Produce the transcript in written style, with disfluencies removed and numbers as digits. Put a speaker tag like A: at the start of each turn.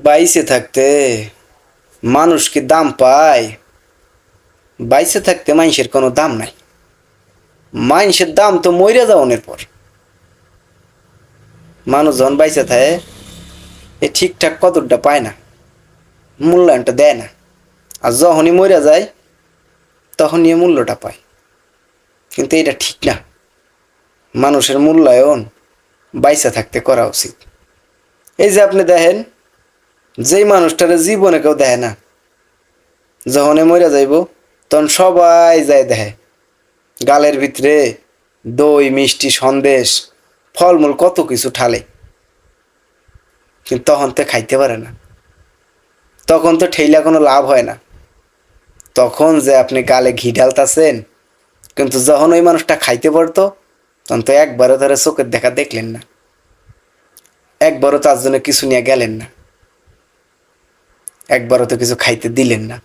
A: বাইসে থাকতে মানুষ কি দাম পায়? বাইসে থাকতে মানুষের কোনো দাম নাই। মানুষের দাম তো মইরা যাওয়ার পর। মানুষ যখন বাইসে থাকে এ ঠিকঠাক কদরটা পায় না, মূল্যায়নটা দেয় না। আর যখনই মইরা যায় তখনই এ মূল্যটা পায়। কিন্তু এটা ঠিক না। মানুষের মূল্যায়ন বাইসে থাকতে করা উচিত। এই যে আপনি দেখেন, যেই মানুষটারে জীবনে কেউ দেখে না, যখন মরে যাইব তখন সবাই যায় দেখে। গালের ভিতরে দই মিষ্টি সন্দেশ ফলমূল কত কিছু ঠালে, কিন্তু তখন তো খাইতে পারে না। তখন তো ঠেইলা কোনো লাভ হয় না। তখন যে আপনি গালে ঘি ঢালতাছেন, কিন্তু যখন ওই মানুষটা খাইতে পারতো তখন তো একবারও ধরে চোখের দেখা দেখলেন না, একবারও তার জন্য কিছু নিয়ে গেলেন না, একবারও তো কিছু খাইতে দিলেন না।